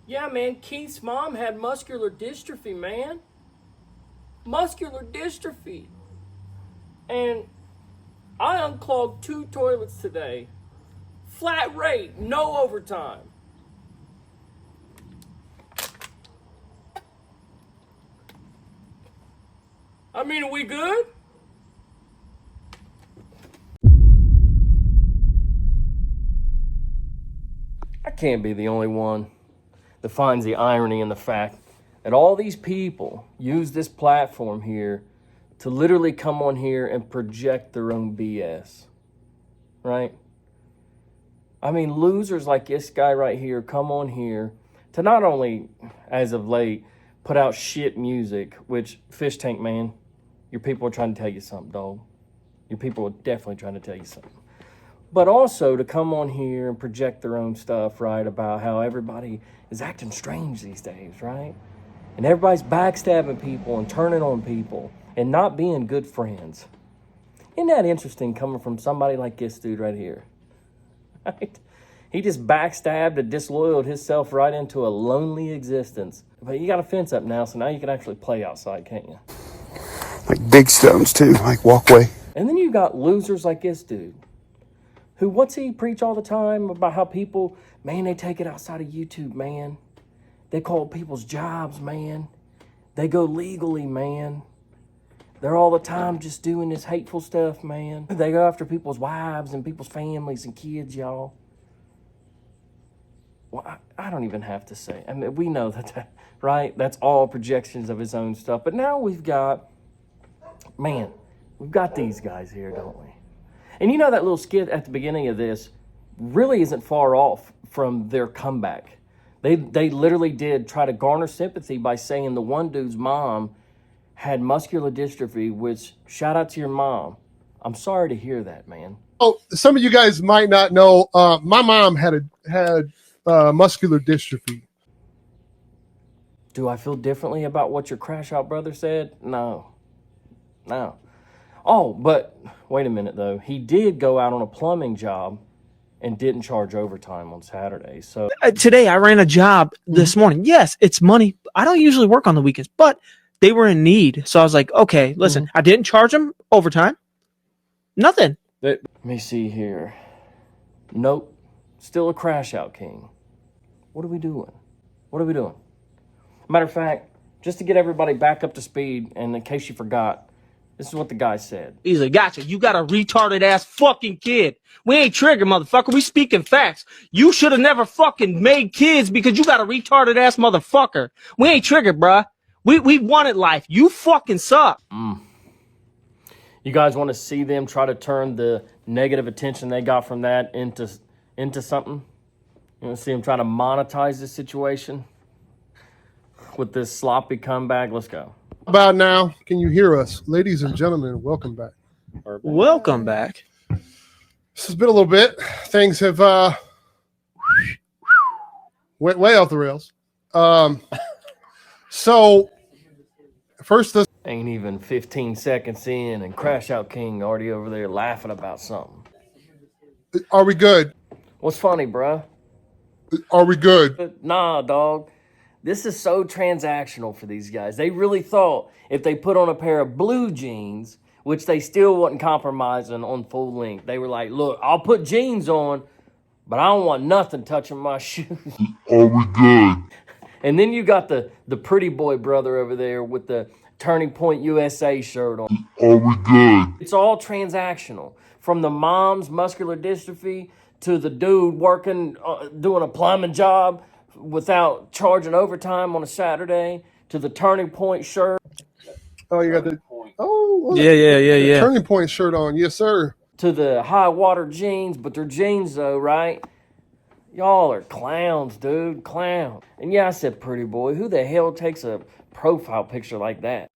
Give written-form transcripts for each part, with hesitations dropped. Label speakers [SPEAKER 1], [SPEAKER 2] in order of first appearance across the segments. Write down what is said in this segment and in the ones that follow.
[SPEAKER 1] Yeah, man, Keith's mom had muscular dystrophy, man. Muscular dystrophy. And I unclogged 2 toilets today. Flat rate, no overtime. I mean, are we good? I can't be the only one that finds the irony in the fact that all these people use this platform here to literally come on here and project their own BS, right? I mean, losers like this guy right here come on here to not only, as of late, put out shit music, which, Fish Tank Man, your people are trying to tell you something, dog. Your people are definitely trying to tell you something. But also to come on here and project their own stuff, right, about how everybody is acting strange these days, right? And everybody's backstabbing people and turning on people and not being good friends. Isn't that interesting coming from somebody like this dude right here? Right? He just backstabbed and disloyaled himself right into a lonely existence. But you got a fence up now, so now you can actually play outside, can't you?
[SPEAKER 2] Like big stones too, like walkway.
[SPEAKER 1] And then you got losers like this dude. Who, what's he preach all the time about how people, man, they take it outside of YouTube, man. They call people's jobs, man. They go legally, man. They're all the time just doing this hateful stuff, man. They go after people's wives and people's families and kids, y'all. Well, I don't even have to say. I mean, we know that, right? That's all projections of his own stuff. But now we've got these guys here, don't we? And you know that little skit at the beginning of this really isn't far off from their comeback. They literally did try to garner sympathy by saying the one dude's mom had muscular dystrophy, which, shout out to your mom. I'm sorry to hear that, man.
[SPEAKER 3] Oh, some of you guys might not know, my mom had muscular dystrophy.
[SPEAKER 1] Do I feel differently about what your crash out brother said? No. Oh, but wait a minute, though. He did go out on a plumbing job and didn't charge overtime on Saturday. So
[SPEAKER 4] today I ran a job this morning. Yes, it's money. I don't usually work on the weekends, but they were in need. So I was like, okay, listen, I didn't charge them overtime. Nothing.
[SPEAKER 1] Let me see here. Nope. Still a crash out king. What are we doing? Matter of fact, just to get everybody back up to speed, and in case you forgot, this is what the guy said.
[SPEAKER 4] He's like, gotcha. You got a retarded ass fucking kid. We ain't triggered, motherfucker. We speaking facts. You should have never fucking made kids because you got a retarded ass motherfucker. We ain't triggered, bruh. We wanted life. You fucking suck.
[SPEAKER 1] You guys want to see them try to turn the negative attention they got from that into something? You want to see them try to monetize this situation with this sloppy comeback? Let's go.
[SPEAKER 3] About now, can you hear us? Ladies and gentlemen, welcome back.
[SPEAKER 4] Welcome back.
[SPEAKER 3] This has been a little bit. Things have went way off the rails. So first, this
[SPEAKER 1] ain't even 15 seconds in, and Crash Out King already over there laughing about something.
[SPEAKER 3] Are we good?
[SPEAKER 1] What's funny, bruh?
[SPEAKER 3] Are we good?
[SPEAKER 1] Nah, dog. This is so transactional for these guys. They really thought if they put on a pair of blue jeans, which they still wasn't compromising on full length, they were like, look, I'll put jeans on, but I don't want nothing touching my shoes.
[SPEAKER 2] Are we good?
[SPEAKER 1] And then you got the pretty boy brother over there with the Turning Point USA shirt on.
[SPEAKER 2] Are we good?
[SPEAKER 1] It's all transactional. From the mom's muscular dystrophy to the dude working, doing a plumbing job without charging overtime on a Saturday, to the Turning Point shirt.
[SPEAKER 3] Oh, you got the
[SPEAKER 4] Yeah.
[SPEAKER 3] Turning Point shirt on. Yes, sir.
[SPEAKER 1] To the high water jeans, but they're jeans though, right? Y'all are clowns, dude. Clown. And yeah, I said pretty boy. Who the hell takes a profile picture like that?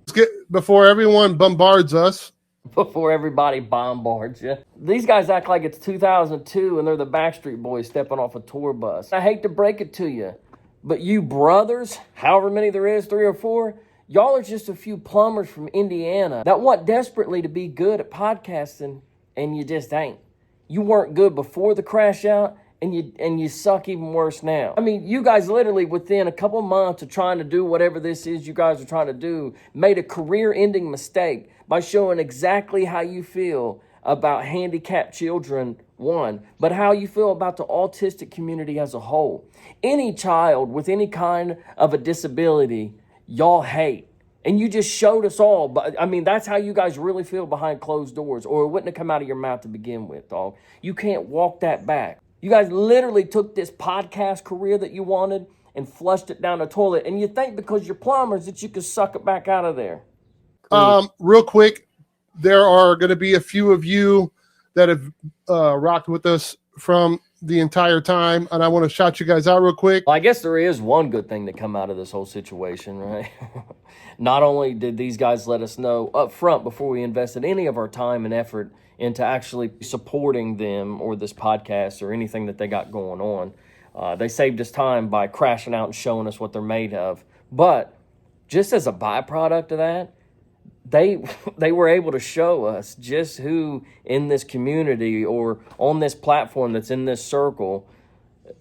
[SPEAKER 3] Let's get before everyone bombards us.
[SPEAKER 1] Before everybody bombards you. These guys act like it's 2002 and they're the Backstreet Boys stepping off a tour bus. I hate to break it to you, but you brothers, however many there is, 3 or 4, y'all are just a few plumbers from Indiana that want desperately to be good at podcasting, and you just ain't. You weren't good before the crash out, and you suck even worse now. I mean, you guys literally within a couple months of trying to do whatever this is you guys are trying to do, made a career-ending mistake by showing exactly how you feel about handicapped children, one, but how you feel about the autistic community as a whole. Any child with any kind of a disability, y'all hate. And you just showed us all. But I mean, that's how you guys really feel behind closed doors, or it wouldn't have come out of your mouth to begin with, dog. You can't walk that back. You guys literally took this podcast career that you wanted and flushed it down the toilet. And you think because you're plumbers that you can suck it back out of there.
[SPEAKER 3] Real quick, there are going to be a few of you that have rocked with us from the entire time, and I want to shout you guys out real quick.
[SPEAKER 1] Well, I guess there is one good thing that come out of this whole situation, right? Not only did these guys let us know up front before we invested any of our time and effort into actually supporting them or this podcast or anything that they got going on, they saved us time by crashing out and showing us what they're made of. But just as a byproduct of that, they were able to show us just who in this community or on this platform that's in this circle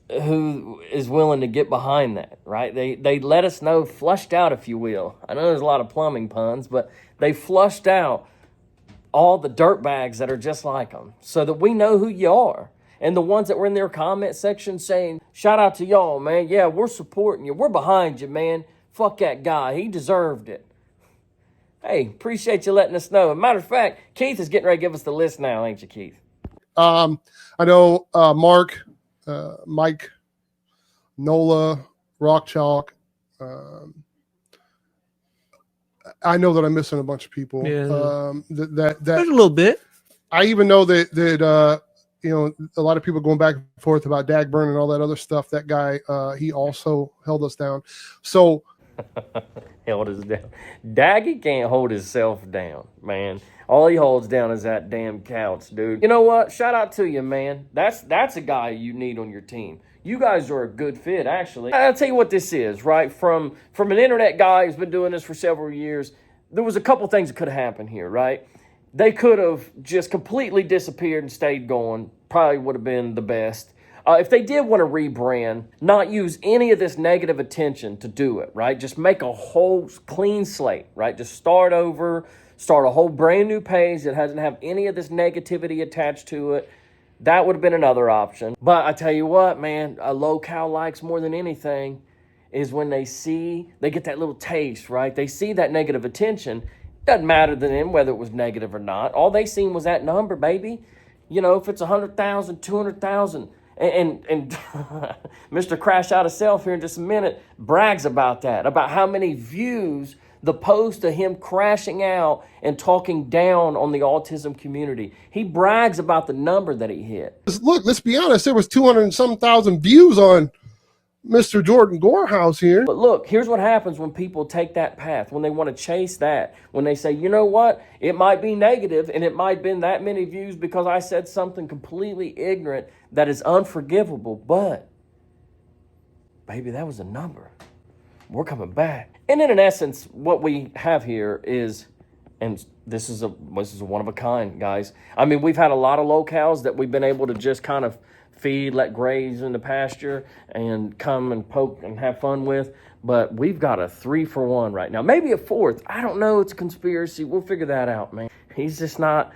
[SPEAKER 1] who is willing to get behind that, right? They let us know, flushed out, if you will. I know there's a lot of plumbing puns, but they flushed out all the dirtbags that are just like them so that we know who you are. And the ones that were in their comment section saying, shout out to y'all, man. Yeah, we're supporting you. We're behind you, man. Fuck that guy. He deserved it. Hey, appreciate you letting us know. As a matter of fact, Keith is getting ready to give us the list now, ain't you, Keith?
[SPEAKER 3] I know Mark, Mike, Nola, Rock Chalk. I know that I'm missing a bunch of people.
[SPEAKER 4] Yeah.
[SPEAKER 3] That
[SPEAKER 4] There's a little bit.
[SPEAKER 3] I even know that you know, a lot of people going back and forth about Dagburn and all that other stuff. That guy, he also held us down. So.
[SPEAKER 1] Held us down. Daggy can't hold himself down, man. All he holds down is that damn couch, dude. You know what? Shout out to you, man. That's a guy you need on your team. You guys are a good fit, actually. I'll tell you what this is, right? From an internet guy who's been doing this for several years, there was a couple things that could have happened here, right? They could have just completely disappeared and stayed going. Probably would have been the best. If they did want to rebrand, not use any of this negative attention to do it, right? Just make a whole clean slate, right? Just start over, start a whole brand new page that doesn't have any of this negativity attached to it. That would have been another option. But I tell you what, man, a locale likes more than anything is when they get that little taste, right? They see that negative attention. Doesn't matter to them whether it was negative or not. All they seen was that number, baby. You know, if it's 100,000, 200,000, and Mr. Crash Out of Self here in just a minute brags about that, about how many views the post of him crashing out and talking down on the autism community. He brags about the number that he hit.
[SPEAKER 3] Look, let's be honest. There was 200 and some thousand views on Mr. Jordan Gorehouse here.
[SPEAKER 1] But look, here's what happens when people take that path, when they want to chase that, when they say, you know what, it might be negative and it might have been that many views because I said something completely ignorant that is unforgivable, but baby, that was a number. We're coming back. And in essence, what we have here is, and this is a one of a kind, guys. I mean, we've had a lot of locales that we've been able to just kind of feed, let graze in the pasture, and come and poke and have fun with. But we've got a 3-for-1 right now. Maybe a fourth. I don't know. It's a conspiracy. We'll figure that out, man. He's just not...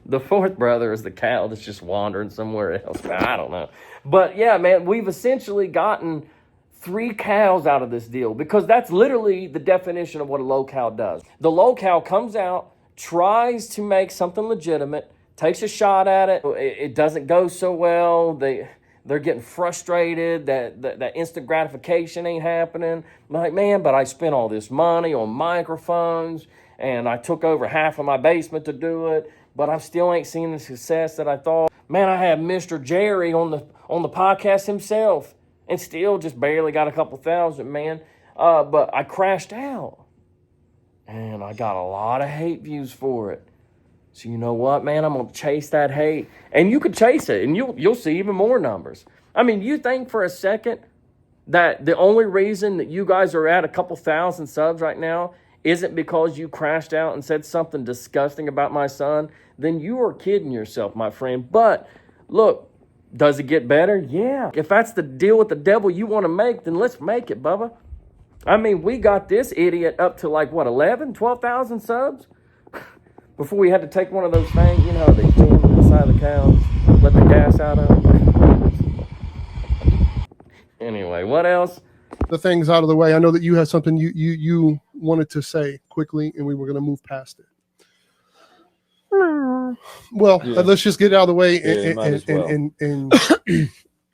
[SPEAKER 1] The fourth brother is the cow that's just wandering somewhere else. I don't know. But yeah, man, we've essentially gotten 3 cows out of this deal because that's literally the definition of what a locale does. The locale comes out, tries to make something legitimate, takes a shot at it. It doesn't go so well. They're getting frustrated that instant gratification ain't happening. I'm like, man, but I spent all this money on microphones and I took over half of my basement to do it, but I still ain't seen the success that I thought. Man, I had Mr. Jerry on the podcast himself and still just barely got a couple thousand, man. But I crashed out and I got a lot of hate views for it. So you know what, man? I'm going to chase that hate. And you can chase it, and you'll see even more numbers. I mean, you think for a second that the only reason that you guys are at a couple thousand subs right now isn't because you crashed out and said something disgusting about my son, then you are kidding yourself, my friend. But look, does it get better? Yeah. If that's the deal with the devil you want to make, then let's make it, Bubba. I mean, we got this idiot up to like, what, 11, 12,000 subs? Before we had to take one of those things, you know, they jam them inside the cows, let the gas out of them. Anyway, what else?
[SPEAKER 3] The things out of the way. I know that you had something you wanted to say quickly, and we were going to move past it. Well, let's just get it out of the way.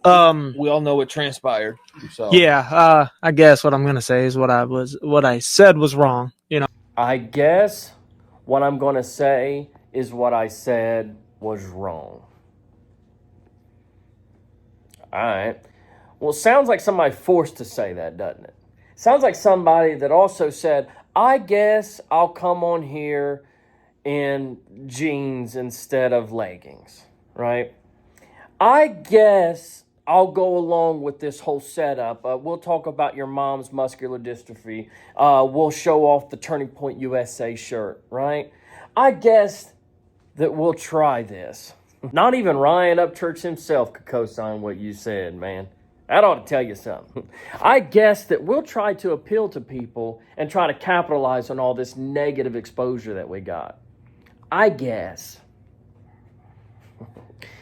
[SPEAKER 5] We all know what transpired. So
[SPEAKER 4] Yeah, I guess what I'm gonna say is what I said was wrong. You know.
[SPEAKER 1] I guess what I'm going to say is what I said was wrong. All right. Well, it sounds like somebody forced to say that, doesn't it? Sounds like somebody that also said, I guess I'll come on here in jeans instead of leggings, right? I guess I'll go along with this whole setup. We'll talk about your mom's muscular dystrophy. We'll show off the Turning Point USA shirt, right? I guess that we'll try this. Not even Ryan Upchurch himself could co-sign what you said, man. That ought to tell you something. I guess that we'll try to appeal to people and try to capitalize on all this negative exposure that we got. I guess.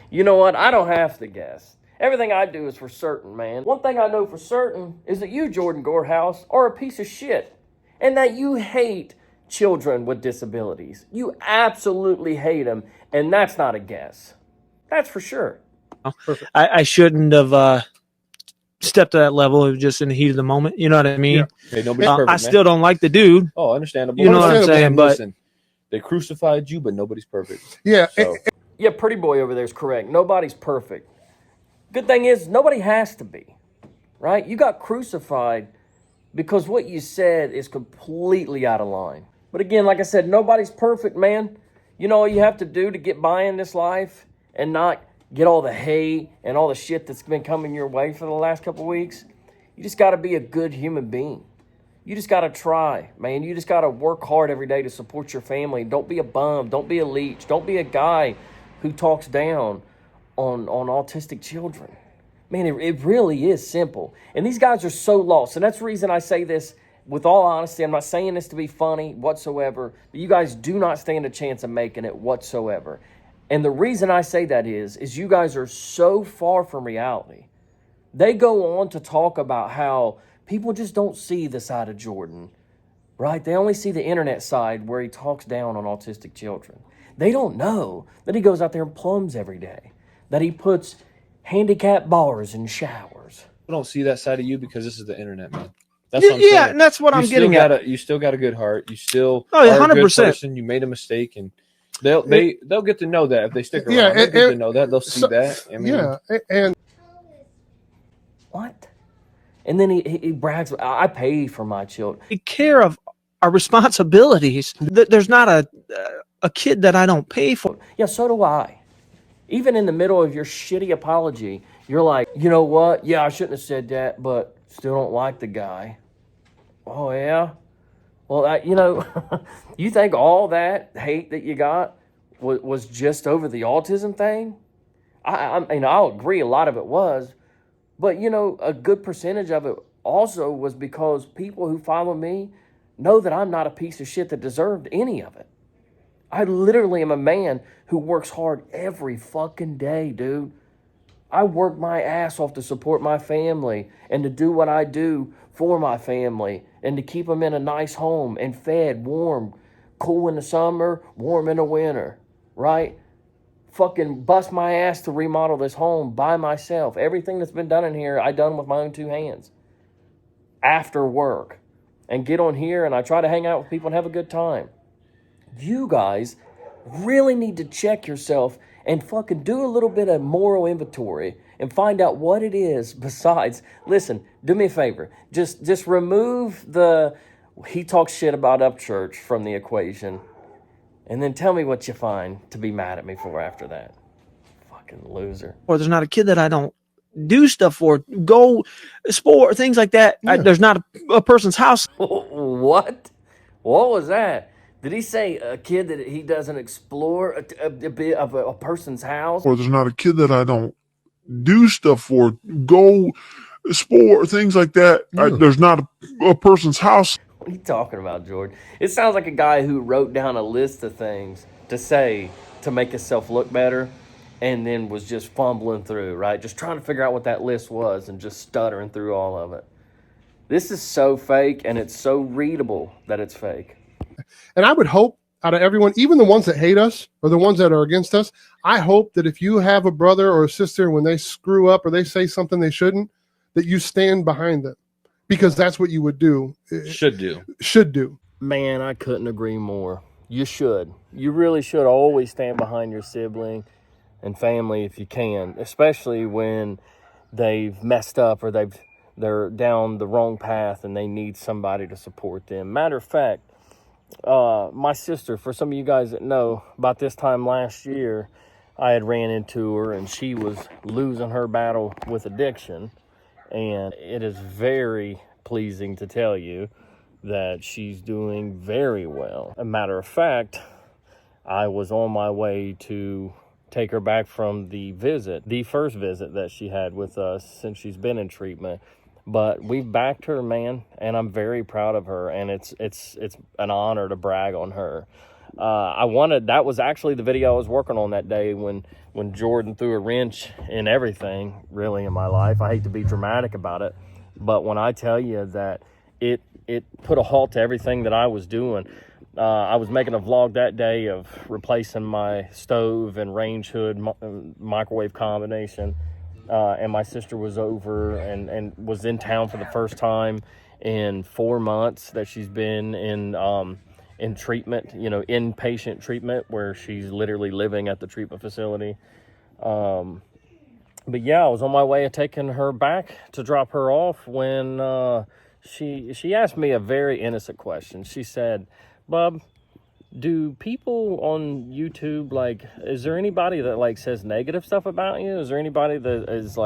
[SPEAKER 1] You know what? I don't have to guess. Everything I do is for certain, man. One thing I know for certain is that you, Jordan Gorehouse, are a piece of shit. And that you hate children with disabilities. You absolutely hate them. And that's not a guess. That's for sure.
[SPEAKER 4] I shouldn't have stepped to that level. It was just in the heat of the moment. You know what I mean?
[SPEAKER 3] Yeah.
[SPEAKER 5] hey, nobody's perfect,
[SPEAKER 4] I
[SPEAKER 5] man.
[SPEAKER 4] still don't like the dude.
[SPEAKER 5] Oh, understandable.
[SPEAKER 4] You know what I'm saying? But
[SPEAKER 5] Listen, they crucified you, but nobody's perfect.
[SPEAKER 3] Yeah.
[SPEAKER 5] So,
[SPEAKER 1] Yeah, pretty boy over there is correct. Nobody's perfect. Good thing is, nobody has to be, right? You got crucified because what you said is completely out of line. But again, like I said, nobody's perfect, man. You know all you have to do to get by in this life and not get all the hate and all the shit that's been coming your way for the last couple of weeks? You just got to be a good human being. You just got to try, man. You just got to work hard every day to support your family. Don't be a bum. Don't be a leech. Don't be a guy who talks down on autistic children. Man, it really is simple. And these guys are so lost. And that's the reason I say this with all honesty. I'm not saying this to be funny whatsoever. But you guys do not stand a chance of making it whatsoever. And the reason I say that is you guys are so far from reality. They go on to talk about how people just don't see the side of Jordan, right? They only see the internet side where he talks down on autistic children. They don't know that he goes out there and plums every day, that he puts handicap bars in showers.
[SPEAKER 5] I don't see that side of you because this is the internet, man. That's what I'm saying.
[SPEAKER 4] Yeah, and that's what I'm getting at.
[SPEAKER 5] You still got a good heart. You still
[SPEAKER 4] Oh, yeah,
[SPEAKER 5] are a good
[SPEAKER 4] 100%.
[SPEAKER 5] person. You made a mistake, and they'll get to know that if they stick around.
[SPEAKER 3] Yeah,
[SPEAKER 5] They'll get to know that. They'll see that. I mean,
[SPEAKER 3] Yeah. And
[SPEAKER 1] What? And then he brags, I pay for my children.
[SPEAKER 4] Take care of our responsibilities. There's not a kid that I don't pay for.
[SPEAKER 1] Yeah, so do I. Even in the middle of your shitty apology, you're like, you know what? Yeah, I shouldn't have said that, but still don't like the guy. Oh, yeah? Well, you think all that hate that you got was just over the autism thing? I mean, I'll agree a lot of it was, but, a good percentage of it also was because people who follow me know that I'm not a piece of shit that deserved any of it. I literally am a man who works hard every fucking day, dude. I work my ass off to support my family and to do what I do for my family and to keep them in a nice home and fed, warm, cool in the summer, warm in the winter, right? Fucking bust my ass to remodel this home by myself. Everything that's been done in here, I done with my own two hands. After work. And get on here and I try to hang out with people and have a good time. You guys really need to check yourself and fucking do a little bit of moral inventory and find out what it is besides, listen, do me a favor. Just remove he talks shit about Upchurch from the equation and then tell me what you find to be mad at me for after that. Fucking loser.
[SPEAKER 4] Or there's not a kid that I don't do stuff for. Go sport, things like that.
[SPEAKER 3] Yeah.
[SPEAKER 4] There's not a person's house.
[SPEAKER 1] What? What was that? Did he say a kid that he doesn't explore a bit of a person's house?
[SPEAKER 2] Or there's not a kid that I don't do stuff for, go sport, things like that. There's not a person's house.
[SPEAKER 1] What are you talking about, Jordan? It sounds like a guy who wrote down a list of things to say to make himself look better and then was just fumbling through, right? Just trying to figure out what that list was and just stuttering through all of it. This is so fake, and it's so readable that it's fake.
[SPEAKER 3] And I would hope out of everyone, even the ones that hate us or the ones that are against us, I hope that if you have a brother or a sister, when they screw up or they say something they shouldn't, that you stand behind them, because that's what you would do.
[SPEAKER 5] Should do.
[SPEAKER 3] Should do.
[SPEAKER 1] Man, I couldn't agree more. You should. You really should always stand behind your sibling and family if you can, especially when they've messed up or they're down the wrong path and they need somebody to support them. Matter of fact, my sister, for some of you guys that know, about this time last year, I had ran into her and she was losing her battle with addiction. And it is very pleasing to tell you that she's doing very well. A matter of fact, I was on my way to take her back from the first visit that she had with us since she's been in treatment. But we've backed her, man, and I'm very proud of her, and it's an honor to brag on her. That was actually the video I was working on that day when Jordan threw a wrench in everything, really, in my life. I hate to be dramatic about it, but when I tell you that it put a halt to everything that I was doing. I was making a vlog that day of replacing my stove and range hood microwave combination. And my sister was over and was in town for the first time in 4 months that she's been in treatment, inpatient treatment, where she's literally living at the treatment facility. But yeah, I was on my way of taking her back to drop her off when she asked me a very innocent question. She said, "Bub, do people on YouTube, is there anybody that, says negative stuff about you? Is there anybody that is,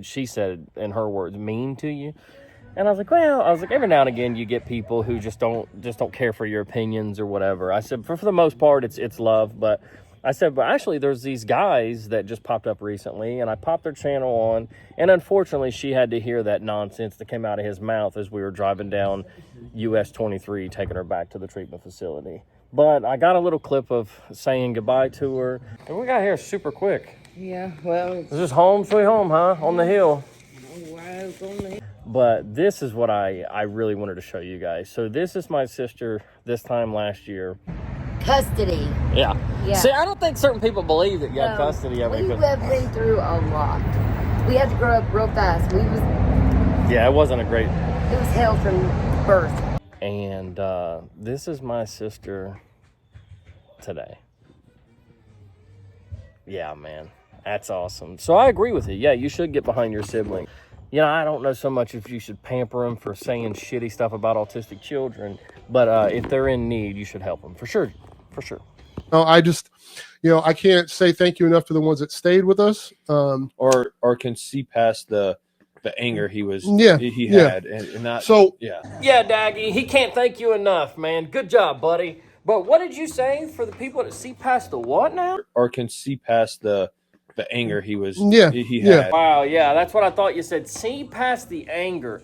[SPEAKER 1] she said, in her words, mean to you?" And I was like, every now and again you get people who just don't care for your opinions or whatever. I said, for the most part, it's love. But I said, but actually there's these guys that just popped up recently, and I popped their channel on, and unfortunately she had to hear that nonsense that came out of his mouth as we were driving down US 23, taking her back to the treatment facility. But I got a little clip of saying goodbye to her, and we got here super quick.
[SPEAKER 6] Yeah, well,
[SPEAKER 1] It's just home sweet home, huh? On the hill. But this is what I really wanted to show you guys. So this is my sister this time last year.
[SPEAKER 6] custody.
[SPEAKER 1] Yeah.
[SPEAKER 6] Yeah.
[SPEAKER 1] See, I don't think certain people believe that you had custody of it.
[SPEAKER 6] We have been through a lot. We had to grow up real fast.
[SPEAKER 1] Yeah, it wasn't a great...
[SPEAKER 6] It was hell from birth.
[SPEAKER 1] And this is my sister today. Yeah, man. That's awesome. So I agree with you. Yeah, you should get behind your sibling. I don't know so much if you should pamper them for saying shitty stuff about autistic children, but if they're in need, you should help them. For sure. For sure.
[SPEAKER 3] No, I just, I can't say thank you enough to the ones that stayed with us.
[SPEAKER 5] Or can see past the anger he was he
[SPEAKER 3] Yeah.
[SPEAKER 5] had and not
[SPEAKER 3] So
[SPEAKER 5] yeah.
[SPEAKER 1] Yeah, Daggy, he can't thank you enough, man. Good job, buddy. But what did you say for the people that see past the what now?
[SPEAKER 5] Or can see past the anger he was he
[SPEAKER 3] Yeah.
[SPEAKER 5] had.
[SPEAKER 1] Wow, yeah, that's what I thought you said. See past the anger.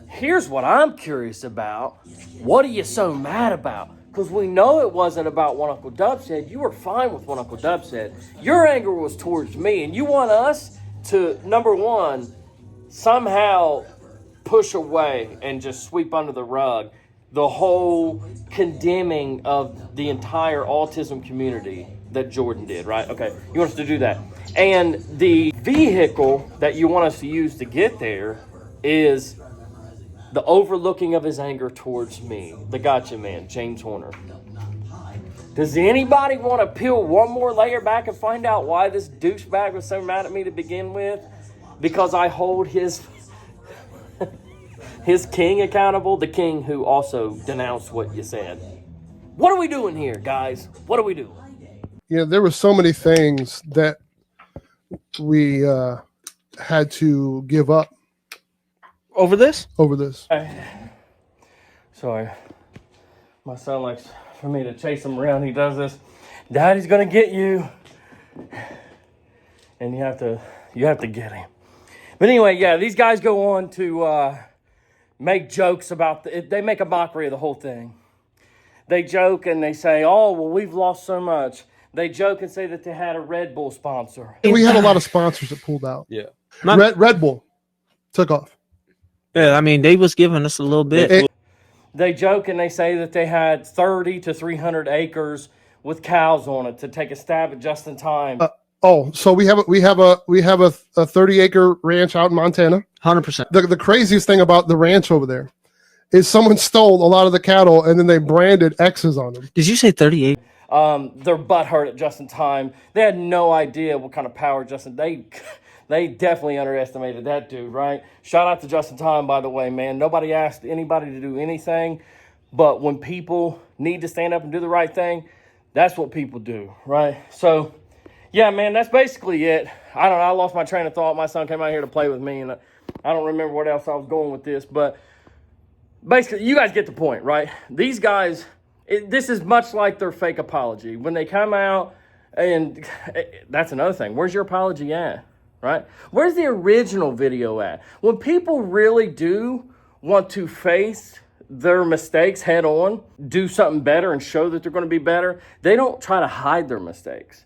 [SPEAKER 1] Here's what I'm curious about. What are you so mad about? Because we know it wasn't about what Uncle Dub said. You were fine with what Uncle Dub said. Your anger was towards me, and you want us to, number one, somehow push away and just sweep under the rug the whole condemning of the entire autism community that Jordan did, right? Okay, you want us to do that. And the vehicle that you want us to use to get there is the overlooking of his anger towards me, the gotcha man, James Horner. Does anybody want to peel one more layer back and find out why this douchebag was so mad at me to begin with? Because I hold his king accountable, the king who also denounced what you said. What are we doing here, guys? What are we doing?
[SPEAKER 3] There were so many things that we had to give up
[SPEAKER 4] Over this?
[SPEAKER 3] over this.
[SPEAKER 1] Sorry. My son likes for me to chase him around. He does this. Daddy's gonna get you, and you have to get him. But anyway, yeah, these guys go on to make jokes about they make a mockery of the whole thing. They joke and they say, "Oh, well, we've lost so much." They joke and say that they had a Red Bull sponsor.
[SPEAKER 3] We had a lot of sponsors that pulled out.
[SPEAKER 5] Yeah.
[SPEAKER 3] Red Bull took off.
[SPEAKER 4] Yeah, I mean, they was giving us a little bit.
[SPEAKER 1] They joke and they say that they had 30 to 300 acres with cows on it to take a stab at just in time.
[SPEAKER 3] So we have a 30-acre ranch out in Montana.
[SPEAKER 4] 100%.
[SPEAKER 3] The craziest thing about the ranch over there is someone stole a lot of the cattle and then they branded X's on them.
[SPEAKER 4] Did you say 38?
[SPEAKER 1] Their butt hurt at just in time. They had no idea what kind of power Justin. They definitely underestimated that dude, right? Shout out to Justin Time, by the way, man. Nobody asked anybody to do anything, but when people need to stand up and do the right thing, that's what people do, right? So, yeah, man, that's basically it. I don't know. I lost my train of thought. My son came out here to play with me, and I don't remember what else I was going with this, but basically, you guys get the point, right? These guys, this is much like their fake apology. When they come out, and that's another thing. Where's your apology at, right? Where's the original video at? When people really do want to face their mistakes head on, do something better and show that they're going to be better, they don't try to hide their mistakes.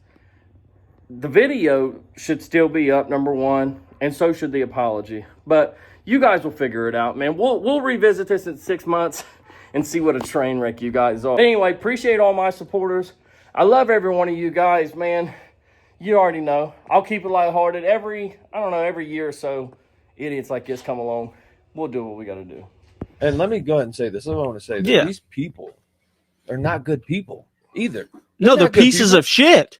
[SPEAKER 1] The video should still be up, number one, and so should the apology. But you guys will figure it out, man. We'll revisit this in 6 months and see what a train wreck you guys are. Anyway, appreciate all my supporters. I love every one of you guys, man. You already know. I'll keep it lighthearted. Every year or so, idiots like this come along. We'll do what we got to do.
[SPEAKER 5] And let me go ahead and say this. I want to say that these people are not good people either.
[SPEAKER 4] No, they're pieces of shit.